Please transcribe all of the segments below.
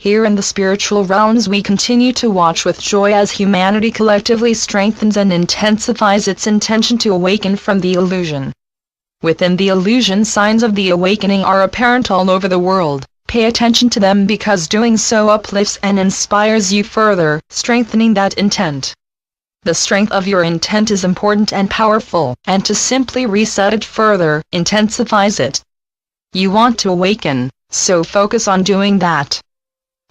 Here in the spiritual realms we continue to watch with joy as humanity collectively strengthens and intensifies its intention to awaken from the illusion. Within the illusion, signs of the awakening are apparent all over the world. Pay attention to them because doing so uplifts and inspires you further, strengthening that intent. The strength of your intent is important and powerful, and to simply reset it further intensifies it. You want to awaken, so focus on doing that.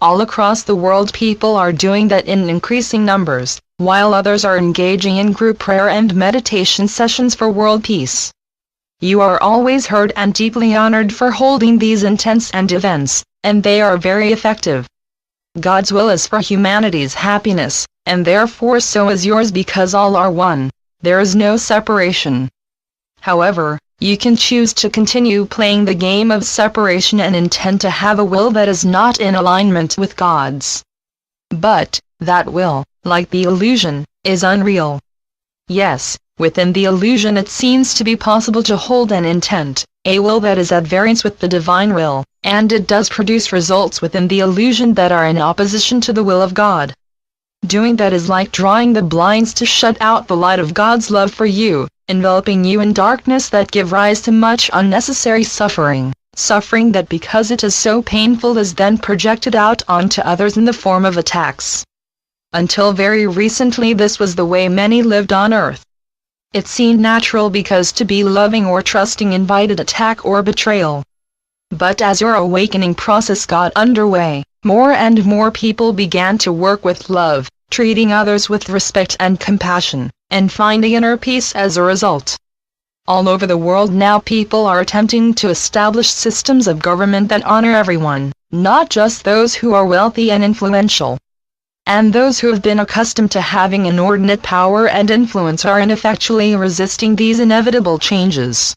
All across the world people are doing that in increasing numbers, while others are engaging in group prayer and meditation sessions for world peace. You are always heard and deeply honored for holding these intents and events, and they are very effective. God's will is for humanity's happiness, and therefore so is yours because all are one. There is no separation. However, you can choose to continue playing the game of separation and intend to have a will that is not in alignment with God's. But that will, like the illusion, is unreal. Yes, within the illusion it seems to be possible to hold an intent, a will that is at variance with the divine will, and it does produce results within the illusion that are in opposition to the will of God. Doing that is like drawing the blinds to shut out the light of God's love for you, enveloping you in darkness that give rise to much unnecessary suffering, suffering that because it is so painful is then projected out onto others in the form of attacks. Until very recently this was the way many lived on earth. It seemed natural because to be loving or trusting invited attack or betrayal. But as your awakening process got underway, more and more people began to work with love, treating others with respect and compassion, and finding inner peace as a result. All over the world now people are attempting to establish systems of government that honor everyone, not just those who are wealthy and influential. And those who have been accustomed to having inordinate power and influence are ineffectually resisting these inevitable changes.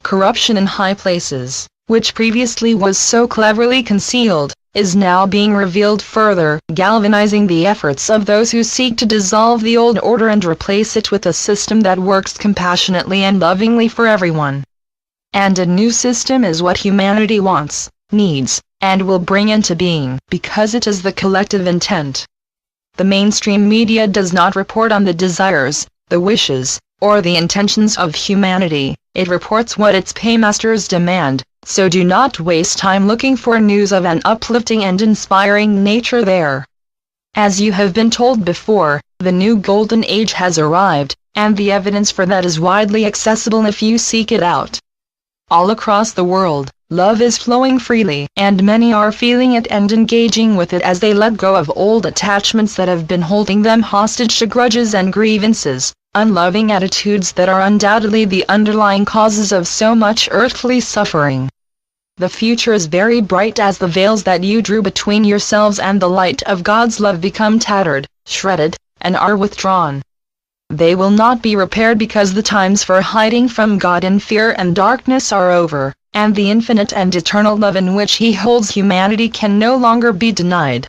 Corruption in high places, which previously was so cleverly concealed, is now being revealed further, galvanizing the efforts of those who seek to dissolve the old order and replace it with a system that works compassionately and lovingly for everyone. And a new system is what humanity wants, needs, and will bring into being, because it is the collective intent. The mainstream media does not report on the desires, the wishes, or the intentions of humanity. It reports what its paymasters demand, so do not waste time looking for news of an uplifting and inspiring nature there. As you have been told before, the new golden age has arrived, and the evidence for that is widely accessible if you seek it out. All across the world, love is flowing freely, and many are feeling it and engaging with it as they let go of old attachments that have been holding them hostage to grudges and grievances, unloving attitudes that are undoubtedly the underlying causes of so much earthly suffering. The future is very bright as the veils that you drew between yourselves and the light of God's love become tattered, shredded, and are withdrawn. They will not be repaired because the times for hiding from God in fear and darkness are over, and the infinite and eternal love in which He holds humanity can no longer be denied.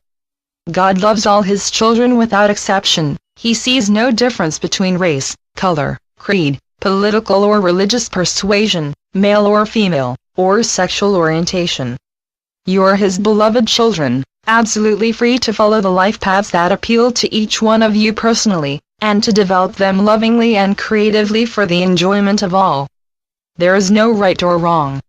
God loves all His children without exception. He sees no difference between race, color, creed, political or religious persuasion, male or female, or sexual orientation. You are His beloved children, absolutely free to follow the life paths that appeal to each one of you personally, and to develop them lovingly and creatively for the enjoyment of all. There is no right or wrong.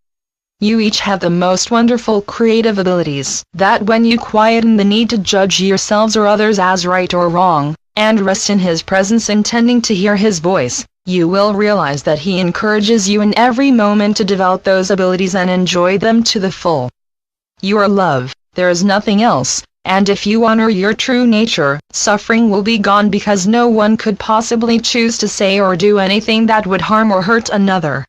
You each have the most wonderful creative abilities that when you quieten the need to judge yourselves or others as right or wrong, and rest in His presence intending to hear His voice, you will realize that He encourages you in every moment to develop those abilities and enjoy them to the full. You are love, there is nothing else, and if you honor your true nature, suffering will be gone because no one could possibly choose to say or do anything that would harm or hurt another.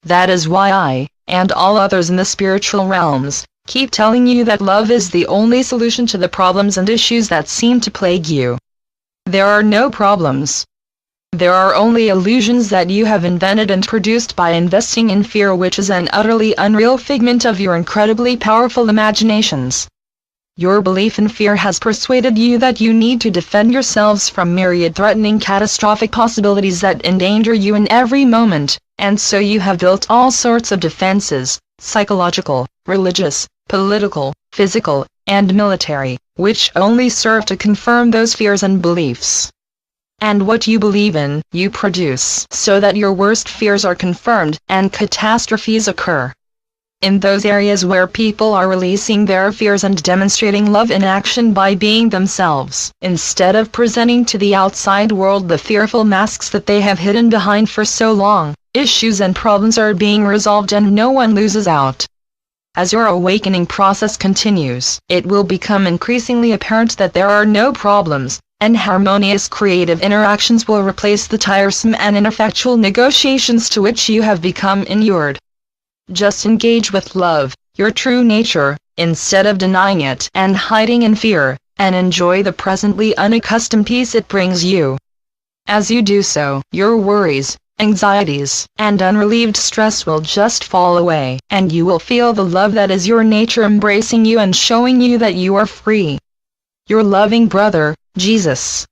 That is why I, and all others in the spiritual realms, keep telling you that love is the only solution to the problems and issues that seem to plague you. There are no problems. There are only illusions that you have invented and produced by investing in fear, which is an utterly unreal figment of your incredibly powerful imaginations. Your belief in fear has persuaded you that you need to defend yourselves from myriad threatening catastrophic possibilities that endanger you in every moment, and so you have built all sorts of defenses, psychological, religious, political, physical, and military, which only serve to confirm those fears and beliefs. And what you believe in, you produce, so that your worst fears are confirmed, and catastrophes occur. In those areas where people are releasing their fears and demonstrating love in action by being themselves, instead of presenting to the outside world the fearful masks that they have hidden behind for so long, issues and problems are being resolved and no one loses out. As your awakening process continues, it will become increasingly apparent that there are no problems, and harmonious creative interactions will replace the tiresome and ineffectual negotiations to which you have become inured. Just engage with love, your true nature, instead of denying it and hiding in fear, and enjoy the presently unaccustomed peace it brings you. As you do so, your worries, anxieties, and unrelieved stress will just fall away, and you will feel the love that is your nature embracing you and showing you that you are free. Your loving brother, Jesus.